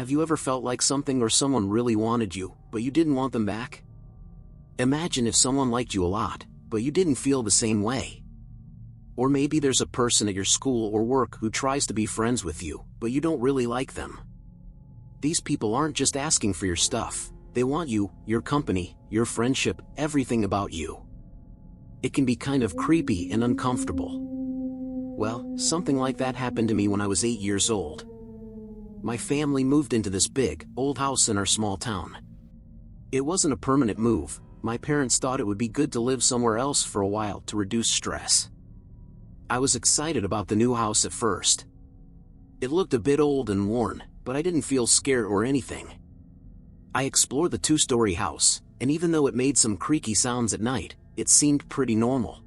Have you ever felt like something or someone really wanted you, but you didn't want them back? Imagine if someone liked you a lot, but you didn't feel the same way. Or maybe there's a person at your school or work who tries to be friends with you, but you don't really like them. These people aren't just asking for your stuff, they want you, your company, your friendship, everything about you. It can be kind of creepy and uncomfortable. Well, something like that happened to me when I was 8 years old. My family moved into this big, old house in our small town. It wasn't a permanent move. My parents thought it would be good to live somewhere else for a while to reduce stress. I was excited about the new house at first. It looked a bit old and worn, but I didn't feel scared or anything. I explored the two-story house, and even though it made some creaky sounds at night, it seemed pretty normal.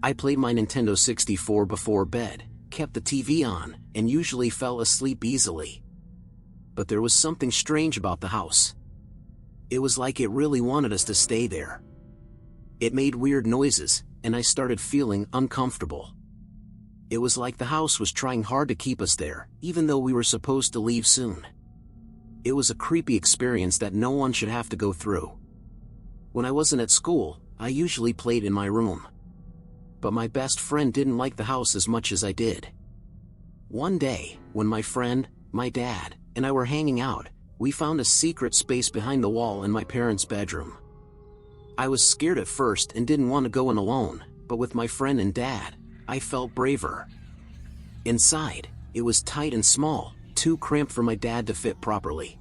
I played my Nintendo 64 before bed, kept the TV on, and usually fell asleep easily. But there was something strange about the house. It was like it really wanted us to stay there. It made weird noises, and I started feeling uncomfortable. It was like the house was trying hard to keep us there, even though we were supposed to leave soon. It was a creepy experience that no one should have to go through. When I wasn't at school, I usually played in my room. But my best friend didn't like the house as much as I did. One day, when my friend, my dad, and I were hanging out, we found a secret space behind the wall in my parents' bedroom. I was scared at first and didn't want to go in alone, but with my friend and dad, I felt braver. Inside, it was tight and small, too cramped for my dad to fit properly.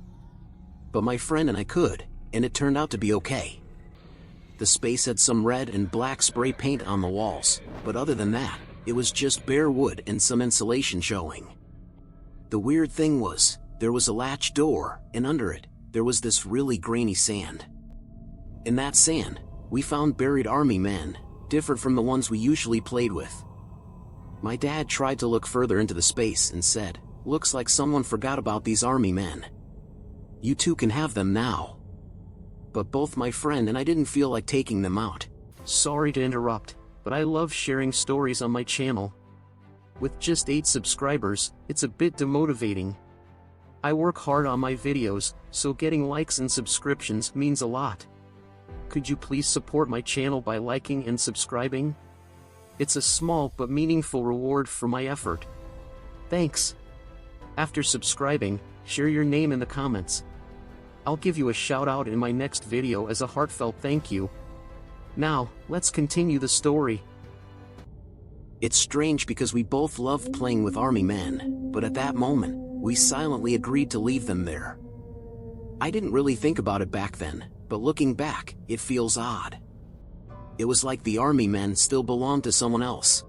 But my friend and I could, and it turned out to be okay. The space had some red and black spray paint on the walls, but other than that, it was just bare wood and some insulation showing. The weird thing was, there was a latch door, and under it, there was this really grainy sand. In that sand, we found buried army men, different from the ones we usually played with. My dad tried to look further into the space and said, "Looks like someone forgot about these army men. You two can have them now." But both my friend and I didn't feel like taking them out. Sorry to interrupt, but I love sharing stories on my channel. With just 8 subscribers, it's a bit demotivating. I work hard on my videos, so getting likes and subscriptions means a lot. Could you please support my channel by liking and subscribing? It's a small but meaningful reward for my effort. Thanks. After subscribing, share your name in the comments. I'll give you a shout out in my next video as a heartfelt thank you. Now, let's continue the story. It's strange because we both loved playing with army men, but at that moment, we silently agreed to leave them there. I didn't really think about it back then, but looking back, it feels odd. It was like the army men still belonged to someone else.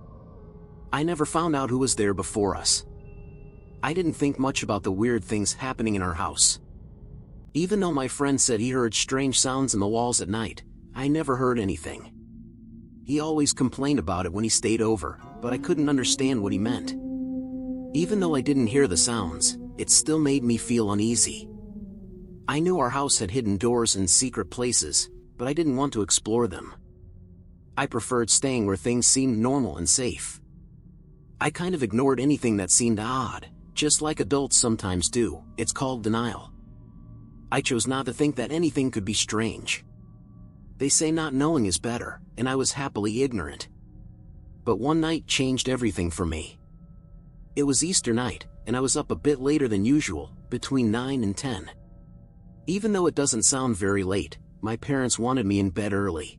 I never found out who was there before us. I didn't think much about the weird things happening in our house. Even though my friend said he heard strange sounds in the walls at night, I never heard anything. He always complained about it when he stayed over, but I couldn't understand what he meant. Even though I didn't hear the sounds, it still made me feel uneasy. I knew our house had hidden doors and secret places, but I didn't want to explore them. I preferred staying where things seemed normal and safe. I kind of ignored anything that seemed odd, just like adults sometimes do. It's called denial. I chose not to think that anything could be strange. They say not knowing is better, and I was happily ignorant. But one night changed everything for me. It was Easter night, and I was up a bit later than usual, between 9 and 10. Even though it doesn't sound very late, my parents wanted me in bed early.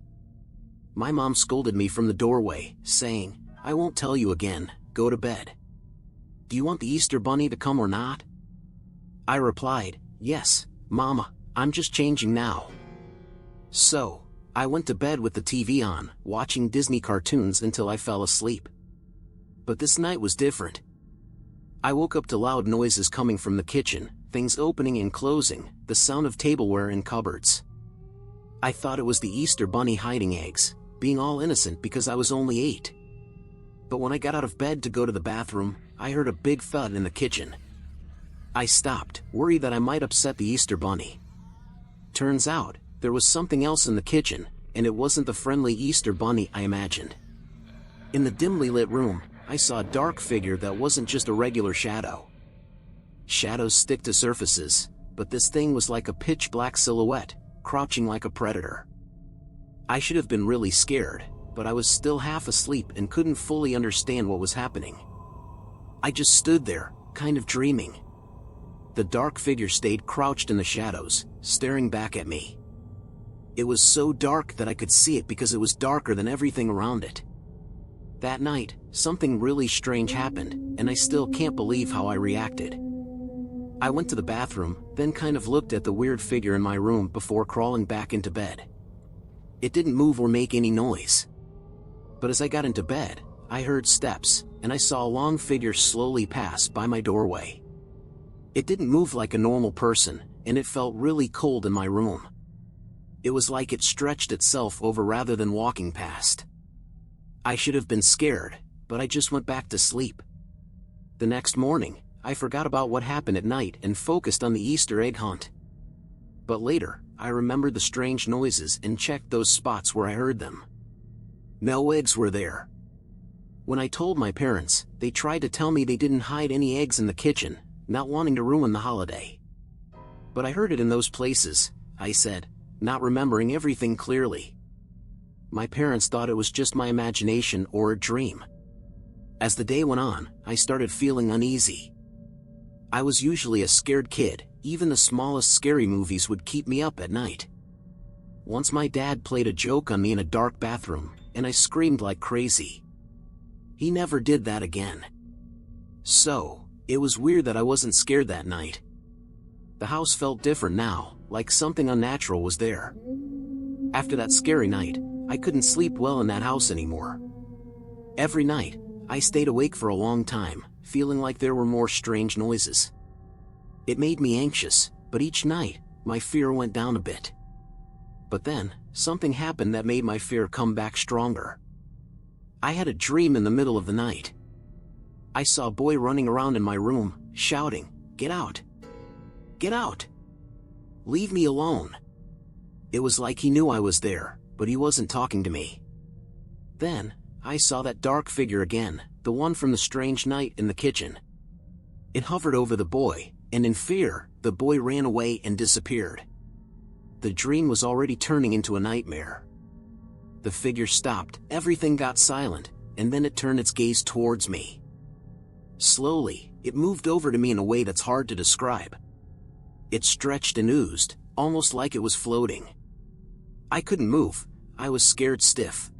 My mom scolded me from the doorway, saying, "I won't tell you again, go to bed. Do you want the Easter bunny to come or not?" I replied, "Yes, Mama, I'm just changing now." So, I went to bed with the TV on, watching Disney cartoons until I fell asleep. But this night was different. I woke up to loud noises coming from the kitchen, things opening and closing, the sound of tableware and cupboards. I thought it was the Easter bunny hiding eggs, being all innocent because I was only 8. But when I got out of bed to go to the bathroom, I heard a big thud in the kitchen. I stopped, worried that I might upset the Easter bunny. Turns out, there was something else in the kitchen, and it wasn't the friendly Easter bunny I imagined. In the dimly lit room, I saw a dark figure that wasn't just a regular shadow. shadows stick to surfaces, but this thing was like a pitch-black silhouette, crouching like a predator. I should have been really scared, but I was still half asleep and couldn't fully understand what was happening. I just stood there, kind of dreaming. The dark figure stayed crouched in the shadows, staring back at me. It was so dark that I could see it because it was darker than everything around it. That night, something really strange happened, and I still can't believe how I reacted. I went to the bathroom, then kind of looked at the weird figure in my room before crawling back into bed. It didn't move or make any noise. But as I got into bed, I heard steps, and I saw a long figure slowly pass by my doorway. It didn't move like a normal person, and it felt really cold in my room. It was like it stretched itself over rather than walking past. I should have been scared, but I just went back to sleep. The next morning, I forgot about what happened at night and focused on the Easter egg hunt. But later, I remembered the strange noises and checked those spots where I heard them. No eggs were there. When I told my parents, they tried to tell me they didn't hide any eggs in the kitchen, not wanting to ruin the holiday. But I heard it in those places, I said, not remembering everything clearly. My parents thought it was just my imagination or a dream. As the day went on, I started feeling uneasy. I was usually a scared kid, even the smallest scary movies would keep me up at night. Once my dad played a joke on me in a dark bathroom, and I screamed like crazy. He never did that again. So, it was weird that I wasn't scared that night. The house felt different now, like something unnatural was there. After that scary night, I couldn't sleep well in that house anymore. Every night, I stayed awake for a long time, feeling like there were more strange noises. It made me anxious, but each night, my fear went down a bit. But then, something happened that made my fear come back stronger. I had a dream in the middle of the night. I saw a boy running around in my room, shouting, "Get out! Get out! Leave me alone!" It was like he knew I was there, but he wasn't talking to me. Then, I saw that dark figure again, the one from the strange night in the kitchen. It hovered over the boy, and in fear, the boy ran away and disappeared. The dream was already turning into a nightmare. The figure stopped, everything got silent, and then it turned its gaze towards me. Slowly, it moved over to me in a way that's hard to describe. It stretched and oozed, almost like it was floating. I couldn't move, I was scared stiff.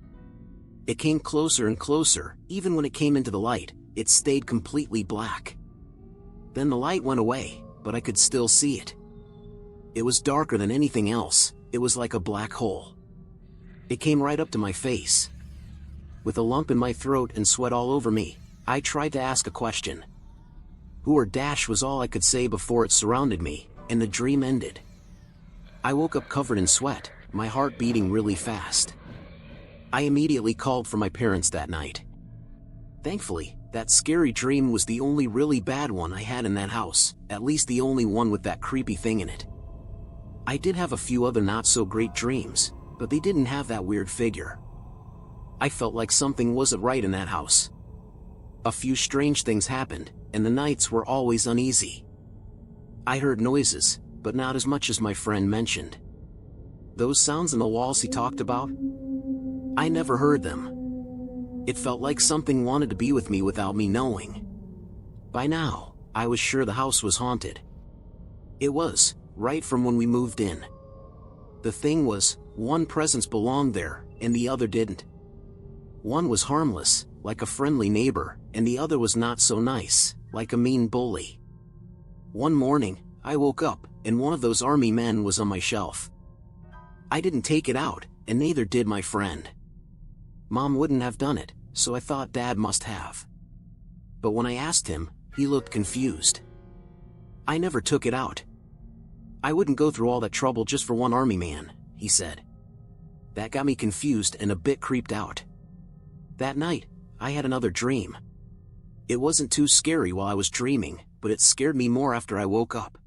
It came closer and closer, even when it came into the light, it stayed completely black. Then the light went away, but I could still see it. It was darker than anything else, it was like a black hole. It came right up to my face. With a lump in my throat and sweat all over me, I tried to ask a question. Who or dash was all I could say before it surrounded me, and the dream ended. I woke up covered in sweat, my heart beating really fast. I immediately called for my parents that night. Thankfully, that scary dream was the only really bad one I had in that house, at least the only one with that creepy thing in it. I did have a few other not-so-great dreams, but they didn't have that weird figure. I felt like something wasn't right in that house. A few strange things happened, and the nights were always uneasy. I heard noises, but not as much as my friend mentioned. Those sounds in the walls he talked about? I never heard them. It felt like something wanted to be with me without me knowing. By now, I was sure the house was haunted. It was, right from when we moved in. The thing was, one presence belonged there, and the other didn't. One was harmless, like a friendly neighbor, and the other was not so nice, like a mean bully. One morning, I woke up, and one of those army men was on my shelf. I didn't take it out, and neither did my friend. Mom wouldn't have done it, so I thought Dad must have. But when I asked him, he looked confused. I never took it out. I wouldn't go through all that trouble just for one army man, he said. That got me confused and a bit creeped out. That night, I had another dream. It wasn't too scary while I was dreaming, but it scared me more after I woke up.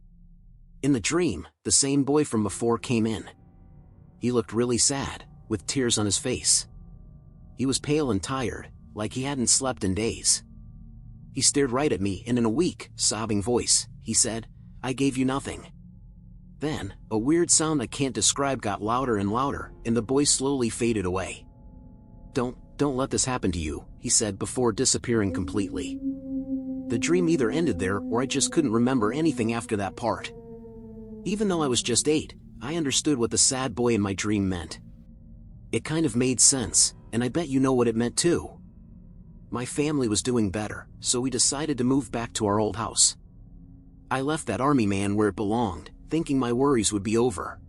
In the dream, the same boy from before came in. He looked really sad, with tears on his face. He was pale and tired, like he hadn't slept in days. He stared right at me and in a weak, sobbing voice, he said. "I gave you nothing." Then, a weird sound I can't describe got louder and louder, and the voice slowly faded away. Don't let this happen to you," he said before disappearing completely. The dream either ended there or I just couldn't remember anything after that part. Even though I was just 8, I understood what the sad boy in my dream meant. It kind of made sense, and I bet you know what it meant too. My family was doing better, so we decided to move back to our old house. I left that army man where it belonged, thinking my worries would be over.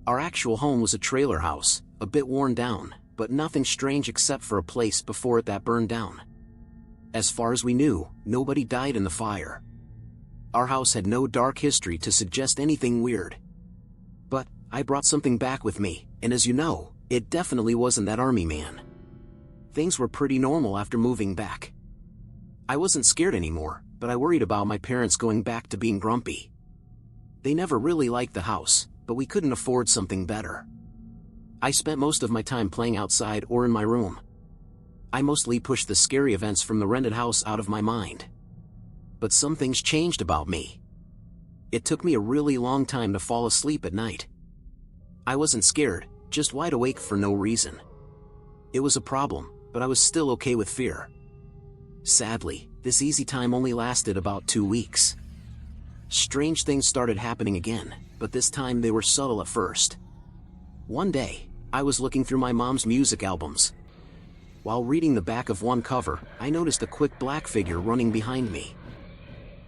Our actual home was a trailer house, a bit worn down, but nothing strange except for a place before it that burned down. As far as we knew, nobody died in the fire. Our house had no dark history to suggest anything weird. But I brought something back with me, and as you know, it definitely wasn't that army man. Things were pretty normal after moving back. I wasn't scared anymore, but I worried about my parents going back to being grumpy. They never really liked the house, but we couldn't afford something better. I spent most of my time playing outside or in my room. I mostly pushed the scary events from the rented house out of my mind. But some things changed about me. It took me a really long time to fall asleep at night. I wasn't scared, just wide awake for no reason. It was a problem, but I was still okay with fear. Sadly, this easy time only lasted about 2 weeks. Strange things started happening again, but this time they were subtle at first. One day, I was looking through my mom's music albums. While reading the back of one cover, I noticed a quick black figure running behind me.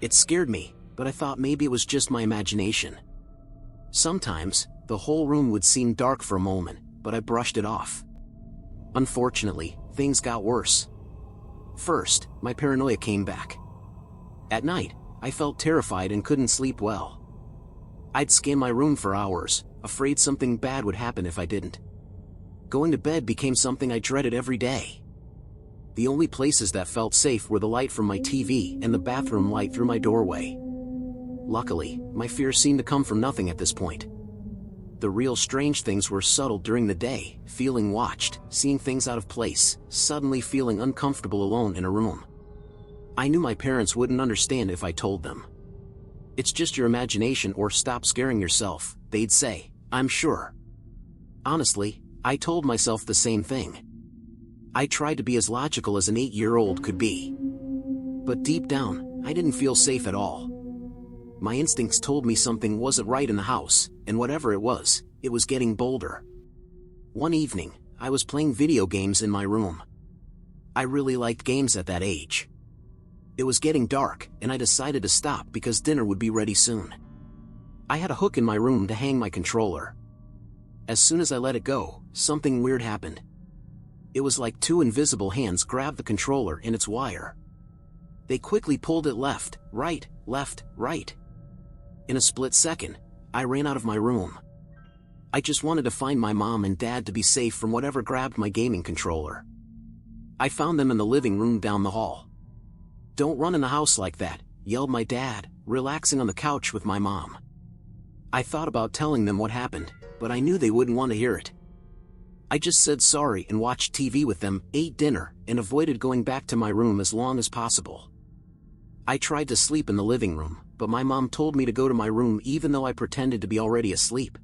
It scared me, but I thought maybe it was just my imagination. Sometimes, the whole room would seem dark for a moment, but I brushed it off. Unfortunately, things got worse. First, my paranoia came back. At night, I felt terrified and couldn't sleep well. I'd scan my room for hours, afraid something bad would happen if I didn't. Going to bed became something I dreaded every day. The only places that felt safe were the light from my TV and the bathroom light through my doorway. Luckily, my fears seemed to come from nothing at this point. The real strange things were subtle during the day, feeling watched, seeing things out of place, suddenly feeling uncomfortable alone in a room. I knew my parents wouldn't understand if I told them. "It's just your imagination or stop scaring yourself," they'd say, I'm sure. Honestly, I told myself the same thing. I tried to be as logical as an 8-year-old could be. But deep down, I didn't feel safe at all. My instincts told me something wasn't right in the house, and whatever it was getting bolder. One evening, I was playing video games in my room. I really liked games at that age. It was getting dark, and I decided to stop because dinner would be ready soon. I had a hook in my room to hang my controller. As soon as I let it go, something weird happened. It was like 2 invisible hands grabbed the controller and its wire. They quickly pulled it left, right. In a split second, I ran out of my room. I just wanted to find my mom and dad to be safe from whatever grabbed my gaming controller. I found them in the living room down the hall. "Don't run in the house like that," yelled my dad, relaxing on the couch with my mom. I thought about telling them what happened, but I knew they wouldn't want to hear it. I just said sorry and watched TV with them, ate dinner, and avoided going back to my room as long as possible. I tried to sleep in the living room, but my mom told me to go to my room even though I pretended to be already asleep.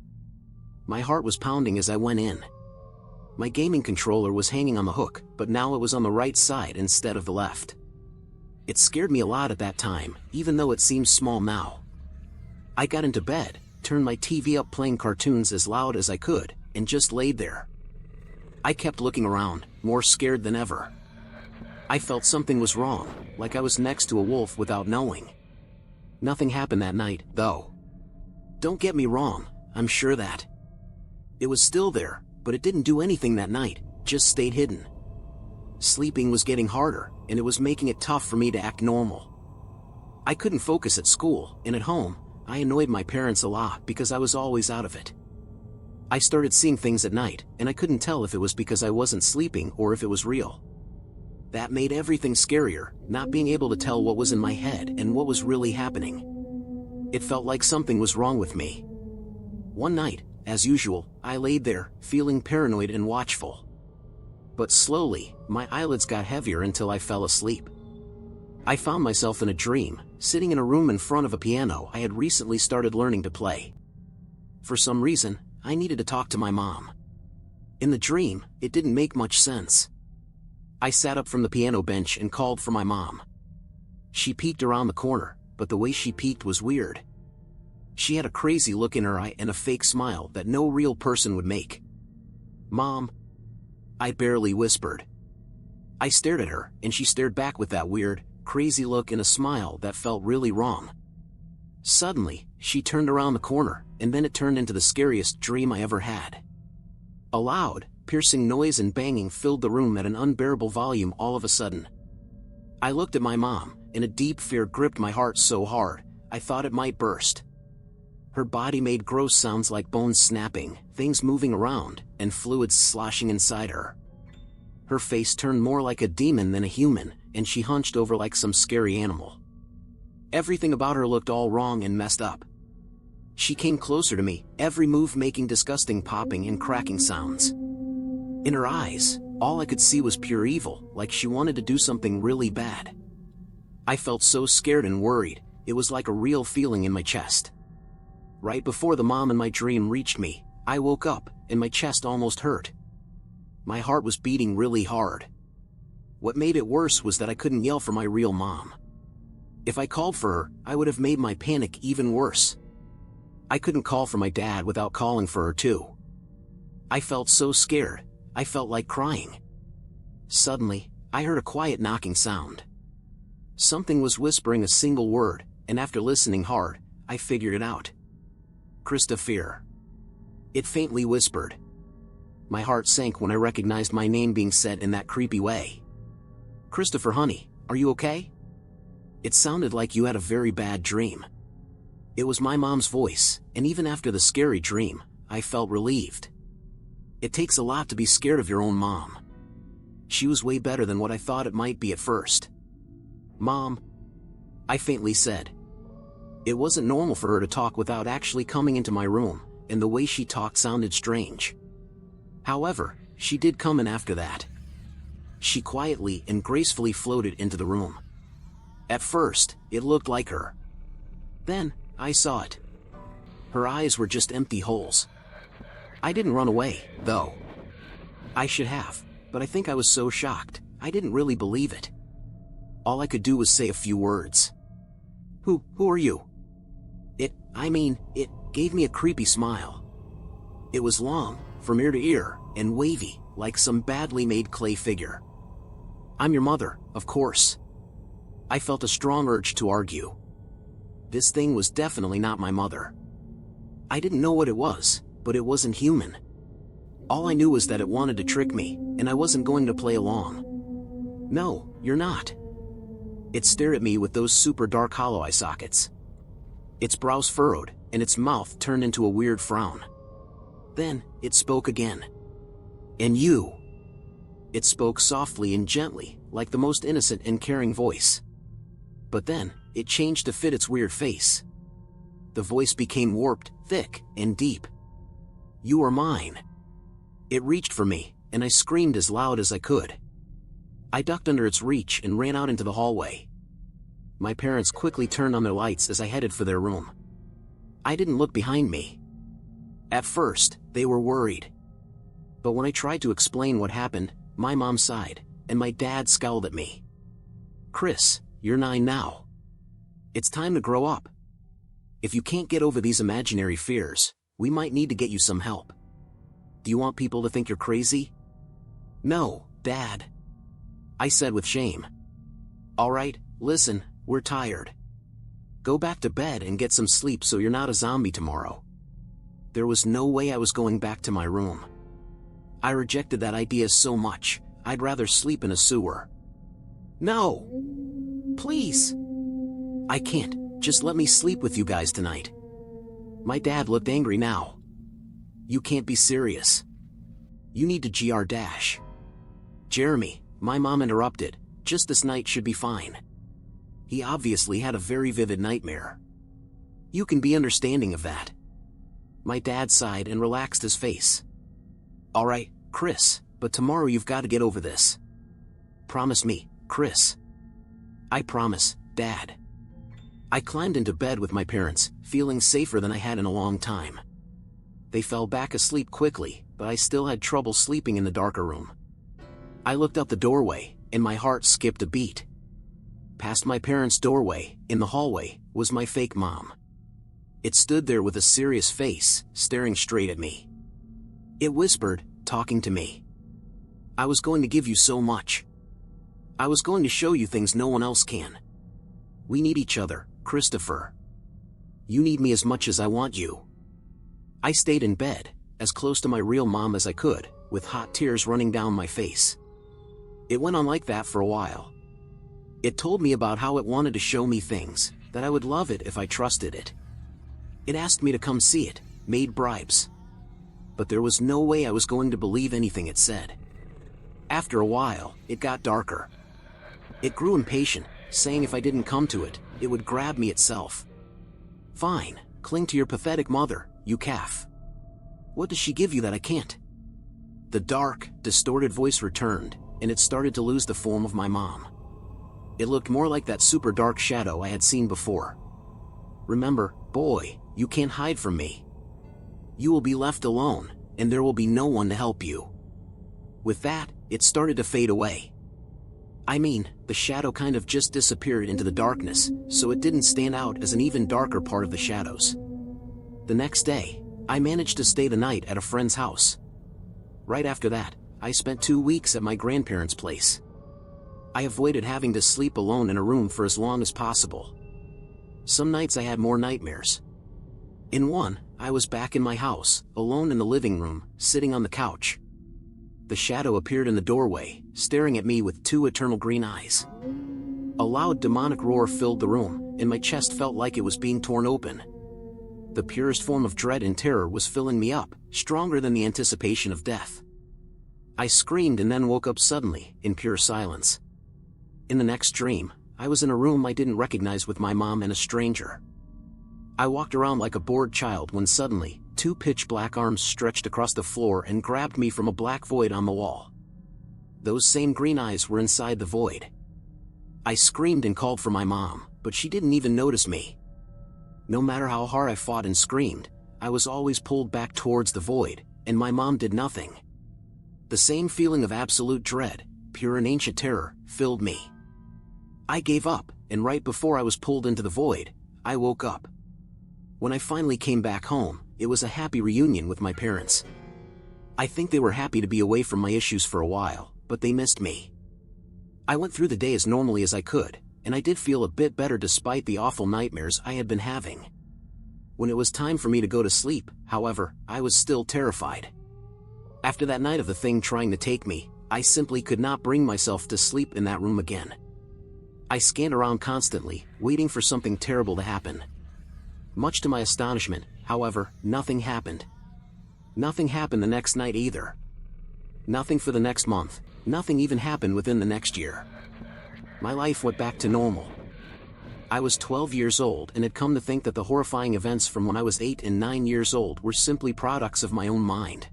My heart was pounding as I went in. My gaming controller was hanging on the hook, but now it was on the right side instead of the left. It scared me a lot at that time, even though it seems small now. I got into bed, turned my TV up playing cartoons as loud as I could, and just laid there. I kept looking around, more scared than ever. I felt something was wrong, like I was next to a wolf without knowing. Nothing happened that night, though. Don't get me wrong, I'm sure that it was still there, but it didn't do anything that night, just stayed hidden. Sleeping was getting harder, and it was making it tough for me to act normal. I couldn't focus at school, and at home, I annoyed my parents a lot because I was always out of it. I started seeing things at night, and I couldn't tell if it was because I wasn't sleeping or if it was real. That made everything scarier, not being able to tell what was in my head and what was really happening. It felt like something was wrong with me. One night, as usual, I laid there, feeling paranoid and watchful. But slowly, my eyelids got heavier until I fell asleep. I found myself in a dream, sitting in a room in front of a piano I had recently started learning to play. For some reason, I needed to talk to my mom. In the dream, it didn't make much sense. I sat up from the piano bench and called for my mom. She peeked around the corner, but the way she peeked was weird. She had a crazy look in her eye and a fake smile that no real person would make. "Mom," I barely whispered. I stared at her, and she stared back with that weird, crazy look and a smile that felt really wrong. Suddenly, she turned around the corner, and then it turned into the scariest dream I ever had. A loud, piercing noise and banging filled the room at an unbearable volume all of a sudden. I looked at my mom, and a deep fear gripped my heart so hard, I thought it might burst. Her body made gross sounds like bones snapping, things moving around, and fluids sloshing inside her. Her face turned more like a demon than a human, and she hunched over like some scary animal. Everything about her looked all wrong and messed up. She came closer to me, every move making disgusting popping and cracking sounds. In her eyes, all I could see was pure evil, like she wanted to do something really bad. I felt so scared and worried, it was like a real feeling in my chest. Right before the mom in my dream reached me, I woke up, and my chest almost hurt. My heart was beating really hard. What made it worse was that I couldn't yell for my real mom. If I called for her, I would have made my panic even worse. I couldn't call for my dad without calling for her too. I felt so scared, I felt like crying. Suddenly, I heard a quiet knocking sound. Something was whispering a single word, and after listening hard, I figured it out. "Christopher." It faintly whispered. My heart sank when I recognized my name being said in that creepy way. "Christopher, honey, are you okay? It sounded like you had a very bad dream." It was my mom's voice, and even after the scary dream, I felt relieved. It takes a lot to be scared of your own mom. She was way better than what I thought it might be at first. "Mom," I faintly said. It wasn't normal for her to talk without actually coming into my room, and the way she talked sounded strange. However, she did come in after that. She quietly and gracefully floated into the room. At first, it looked like her. Then, I saw it. Her eyes were just empty holes. I didn't run away, though. I should have, but I think I was so shocked, I didn't really believe it. All I could do was say a few words. Who are you?" It gave me a creepy smile. It was long, from ear to ear, and wavy, like some badly made clay figure. "I'm your mother, of course." I felt a strong urge to argue. This thing was definitely not my mother. I didn't know what it was, but it wasn't human. All I knew was that it wanted to trick me, and I wasn't going to play along. "No, you're not." It stared at me with those super dark hollow eye sockets. Its brows furrowed, and its mouth turned into a weird frown. Then, it spoke again. "And you." It spoke softly and gently, like the most innocent and caring voice. But then, it changed to fit its weird face. The voice became warped, thick, and deep. "You are mine." It reached for me, and I screamed as loud as I could. I ducked under its reach and ran out into the hallway. My parents quickly turned on their lights as I headed for their room. I didn't look behind me. At first, they were worried. But when I tried to explain what happened, my mom sighed, and my dad scowled at me. "Chris, you're 9 now. It's time to grow up. If you can't get over these imaginary fears, we might need to get you some help. Do you want people to think you're crazy?" "No, Dad," I said with shame. "All right, listen, we're tired. Go back to bed and get some sleep so you're not a zombie tomorrow." There was no way I was going back to my room. I rejected that idea so much, I'd rather sleep in a sewer. "No! Please! I can't, just let me sleep with you guys tonight." My dad looked angry now. "You can't be serious. You need to gr-dash." "Jeremy," my mom interrupted, "just this night should be fine." He obviously had a very vivid nightmare. "You can be understanding of that." My dad sighed and relaxed his face. "All right, Chris, but tomorrow you've got to get over this. Promise me, Chris." I promise, Dad. I climbed into bed with my parents, feeling safer than I had in a long time. They fell back asleep quickly, but I still had trouble sleeping in the darker room. I looked out the doorway, and my heart skipped a beat. Past my parents' doorway, in the hallway, was my fake mom. It stood there with a serious face, staring straight at me. It whispered, talking to me. I was going to give you so much. I was going to show you things no one else can. We need each other, Christopher. You need me as much as I want you. I stayed in bed, as close to my real mom as I could, with hot tears running down my face. It went on like that for a while. It told me about how it wanted to show me things, that I would love it if I trusted it. It asked me to come see it, made bribes. But there was no way I was going to believe anything it said. After a while, it got darker. It grew impatient, saying if I didn't come to it, it would grab me itself. Fine, cling to your pathetic mother, you calf. What does she give you that I can't? The dark, distorted voice returned, and it started to lose the form of my mom. It looked more like that super dark shadow I had seen before. Remember, boy, you can't hide from me. You will be left alone, and there will be no one to help you. With that, it started to fade away. I mean, the shadow kind of just disappeared into the darkness, so it didn't stand out as an even darker part of the shadows. The next day, I managed to stay the night at a friend's house. Right after that, I spent 2 weeks at my grandparents' place. I avoided having to sleep alone in a room for as long as possible. Some nights I had more nightmares. In one, I was back in my house, alone in the living room, sitting on the couch. The shadow appeared in the doorway, staring at me with 2 eternal green eyes. A loud demonic roar filled the room, and my chest felt like it was being torn open. The purest form of dread and terror was filling me up, stronger than the anticipation of death. I screamed and then woke up suddenly, in pure silence. In the next dream, I was in a room I didn't recognize with my mom and a stranger. I walked around like a bored child when suddenly, 2 pitch-black arms stretched across the floor and grabbed me from a black void on the wall. Those same green eyes were inside the void. I screamed and called for my mom, but she didn't even notice me. No matter how hard I fought and screamed, I was always pulled back towards the void, and my mom did nothing. The same feeling of absolute dread, pure and ancient terror, filled me. I gave up, and right before I was pulled into the void, I woke up. When I finally came back home, it was a happy reunion with my parents. I think they were happy to be away from my issues for a while, but they missed me. I went through the day as normally as I could, and I did feel a bit better despite the awful nightmares I had been having. When it was time for me to go to sleep, however, I was still terrified. After that night of the thing trying to take me, I simply could not bring myself to sleep in that room again. I scanned around constantly, waiting for something terrible to happen. Much to my astonishment, however, nothing happened. Nothing happened the next night either. Nothing for the next month, nothing even happened within the next year. My life went back to normal. I was 12 years old and had come to think that the horrifying events from when I was 8 and 9 years old were simply products of my own mind.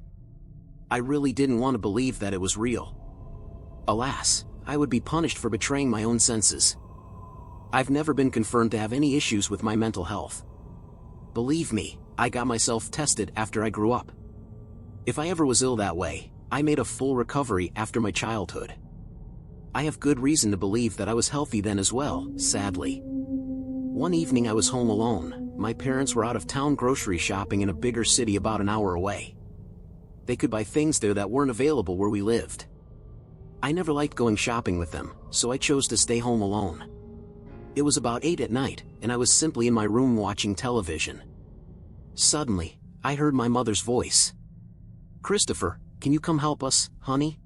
I really didn't want to believe that it was real. Alas, I would be punished for betraying my own senses. I've never been confirmed to have any issues with my mental health. Believe me, I got myself tested after I grew up. If I ever was ill that way, I made a full recovery after my childhood. I have good reason to believe that I was healthy then as well, sadly. One evening I was home alone. My parents were out of town grocery shopping in a bigger city about an hour away. They could buy things there that weren't available where we lived. I never liked going shopping with them, so I chose to stay home alone. It was about 8 at night, and I was simply in my room watching television. Suddenly, I heard my mother's voice. "Christopher, can you come help us, honey?"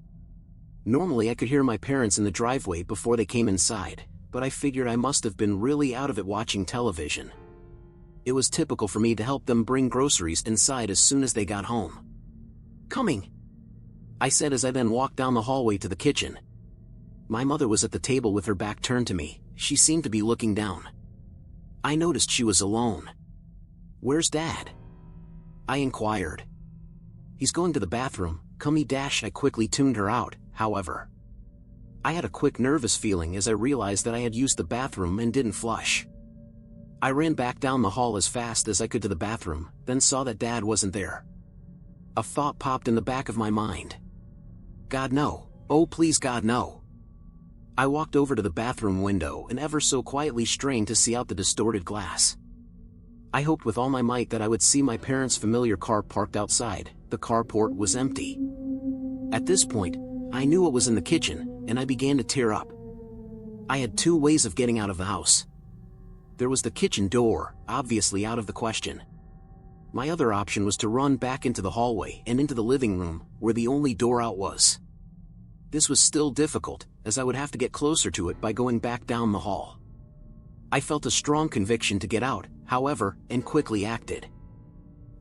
Normally I could hear my parents in the driveway before they came inside, but I figured I must have been really out of it watching television. It was typical for me to help them bring groceries inside as soon as they got home. "Coming," I said as I then walked down the hallway to the kitchen. My mother was at the table with her back turned to me. She seemed to be looking down. I noticed she was alone. "Where's Dad?" I inquired. "He's going to the bathroom, come he dash." I quickly tuned her out, however. I had a quick nervous feeling as I realized that I had used the bathroom and didn't flush. I ran back down the hall as fast as I could to the bathroom, then saw that Dad wasn't there. A thought popped in the back of my mind. God no, oh please God no. I walked over to the bathroom window and ever so quietly strained to see out the distorted glass. I hoped with all my might that I would see my parents' familiar car parked outside. The carport was empty. At this point, I knew what was in the kitchen, and I began to tear up. I had two ways of getting out of the house. There was the kitchen door, obviously out of the question. My other option was to run back into the hallway and into the living room, where the only door out was. This was still difficult, as I would have to get closer to it by going back down the hall. I felt a strong conviction to get out, however, and quickly acted.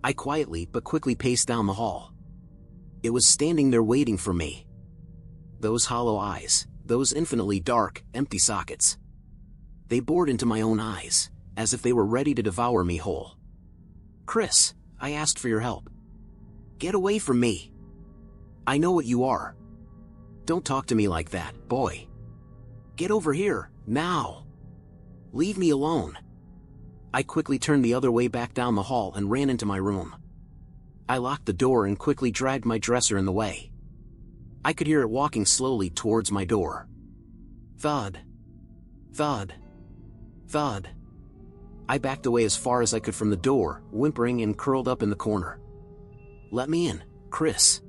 I quietly but quickly paced down the hall. It was standing there waiting for me. Those hollow eyes, those infinitely dark, empty sockets. They bored into my own eyes, as if they were ready to devour me whole. Chris, I asked for your help. Get away from me. I know what you are. Don't talk to me like that, boy. Get over here, now. Leave me alone. I quickly turned the other way back down the hall and ran into my room. I locked the door and quickly dragged my dresser in the way. I could hear it walking slowly towards my door. Thud. Thud. Thud. I backed away as far as I could from the door, whimpering and curled up in the corner. Let me in, Chris.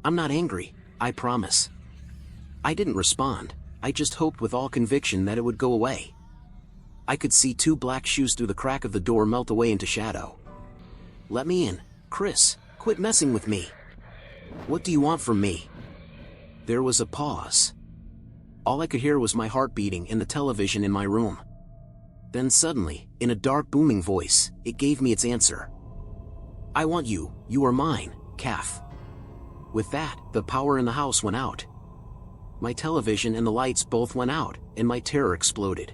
I'm not angry, I promise. I didn't respond, I just hoped with all conviction that it would go away. I could see two black shoes through the crack of the door melt away into shadow. Let me in, Chris, quit messing with me. What do you want from me? There was a pause. All I could hear was my heart beating and the television in my room. Then suddenly, in a dark booming voice, it gave me its answer. I want you, you are mine, Kath. With that, the power in the house went out. My television and the lights both went out, and my terror exploded.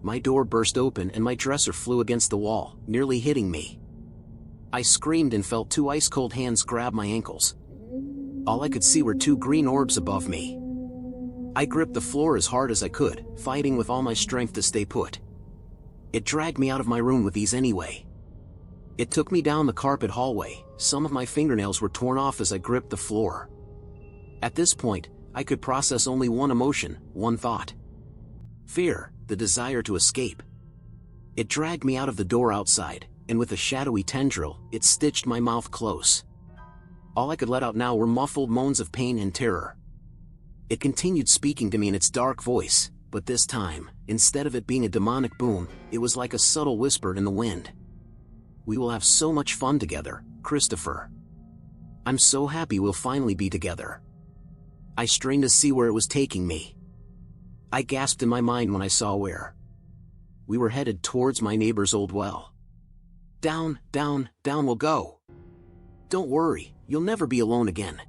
My door burst open and my dresser flew against the wall, nearly hitting me. I screamed and felt two ice-cold hands grab my ankles. All I could see were two green orbs above me. I gripped the floor as hard as I could, fighting with all my strength to stay put. It dragged me out of my room with ease anyway. It took me down the carpet hallway, some of my fingernails were torn off as I gripped the floor. At this point, I could process only one emotion, one thought. Fear, the desire to escape. It dragged me out of the door outside, and with a shadowy tendril, it stitched my mouth close. All I could let out now were muffled moans of pain and terror. It continued speaking to me in its dark voice, but this time, instead of it being a demonic boom, it was like a subtle whisper in the wind. We will have so much fun together, Christopher. I'm so happy we'll finally be together. I strained to see where it was taking me. I gasped in my mind when I saw where. We were headed towards my neighbor's old well. Down, down, down we'll go. Don't worry, you'll never be alone again.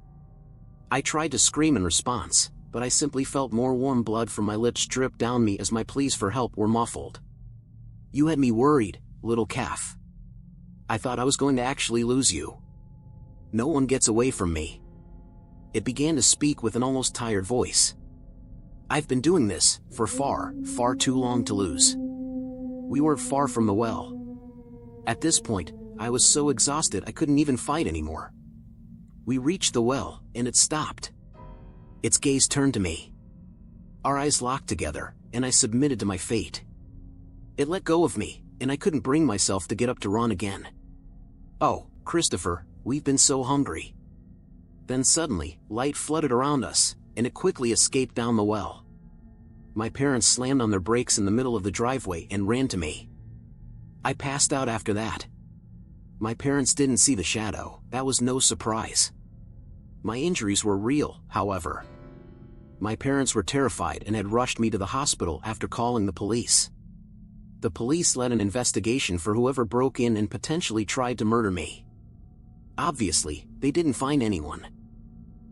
I tried to scream in response, but I simply felt more warm blood from my lips drip down me as my pleas for help were muffled. You had me worried, little calf. I thought I was going to actually lose you. No one gets away from me. It began to speak with an almost tired voice. I've been doing this for far, far too long to lose. We weren't far from the well. At this point, I was so exhausted I couldn't even fight anymore. We reached the well, and it stopped. Its gaze turned to me. Our eyes locked together, and I submitted to my fate. It let go of me, and I couldn't bring myself to get up to run again. Oh, Christopher, we've been so hungry. Then suddenly, light flooded around us, and it quickly escaped down the well. My parents slammed on their brakes in the middle of the driveway and ran to me. I passed out after that. My parents didn't see the shadow, that was no surprise. My injuries were real, however. My parents were terrified and had rushed me to the hospital after calling the police. The police led an investigation for whoever broke in and potentially tried to murder me. Obviously, they didn't find anyone.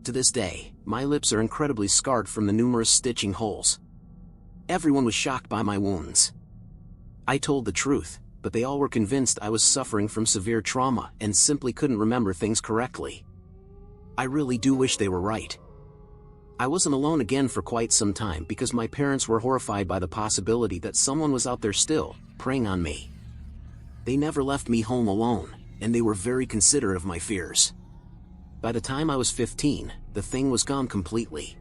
To this day, my lips are incredibly scarred from the numerous stitching holes. Everyone was shocked by my wounds. I told the truth, but they all were convinced I was suffering from severe trauma and simply couldn't remember things correctly. I really do wish they were right. I wasn't alone again for quite some time because my parents were horrified by the possibility that someone was out there still, preying on me. They never left me home alone, and they were very considerate of my fears. By the time I was 15, the thing was gone completely.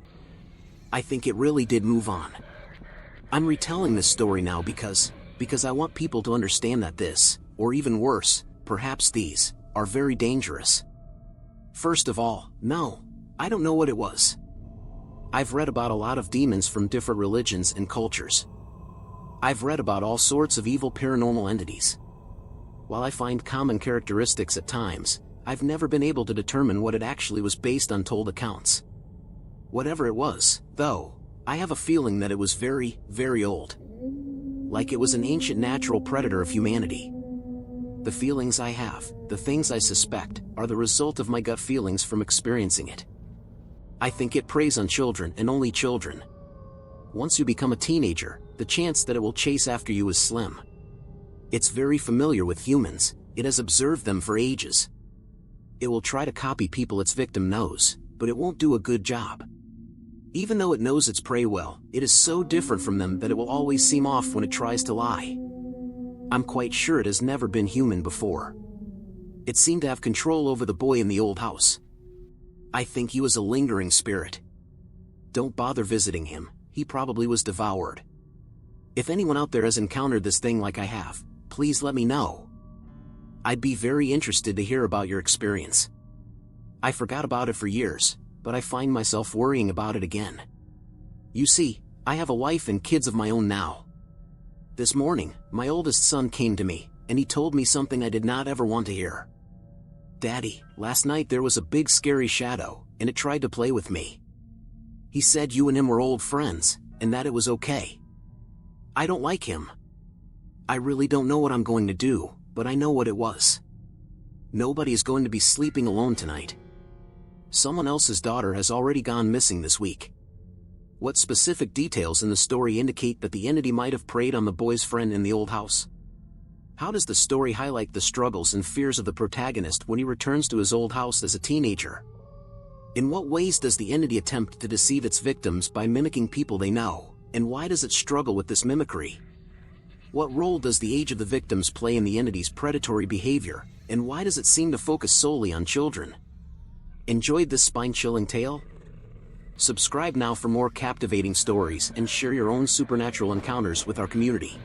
I think it really did move on. I'm retelling this story now because I want people to understand that this, or even worse, perhaps these, are very dangerous. First of all, no, I don't know what it was. I've read about a lot of demons from different religions and cultures. I've read about all sorts of evil paranormal entities. While I find common characteristics at times, I've never been able to determine what it actually was based on told accounts. Whatever it was, though, I have a feeling that it was very, very old. Like it was an ancient natural predator of humanity. The feelings I have, the things I suspect, are the result of my gut feelings from experiencing it. I think it preys on children and only children. Once you become a teenager, the chance that it will chase after you is slim. It's very familiar with humans, it has observed them for ages. It will try to copy people its victim knows, but it won't do a good job. Even though it knows its prey well, it is so different from them that it will always seem off when it tries to lie. I'm quite sure it has never been human before. It seemed to have control over the boy in the old house. I think he was a lingering spirit. Don't bother visiting him, he probably was devoured. If anyone out there has encountered this thing like I have, please let me know. I'd be very interested to hear about your experience. I forgot about it for years, but I find myself worrying about it again. You see, I have a wife and kids of my own now. This morning, my oldest son came to me, and he told me something I did not ever want to hear. Daddy, last night there was a big scary shadow, and it tried to play with me. He said you and him were old friends, and that it was okay. I don't like him. I really don't know what I'm going to do, but I know what it was. Nobody is going to be sleeping alone tonight. Someone else's daughter has already gone missing this week. What specific details in the story indicate that the entity might have preyed on the boy's friend in the old house? How does the story highlight the struggles and fears of the protagonist when he returns to his old house as a teenager? In what ways does the entity attempt to deceive its victims by mimicking people they know, and why does it struggle with this mimicry? What role does the age of the victims play in the entity's predatory behavior, and why does it seem to focus solely on children? Enjoyed this spine-chilling tale? Subscribe now for more captivating stories and share your own supernatural encounters with our community.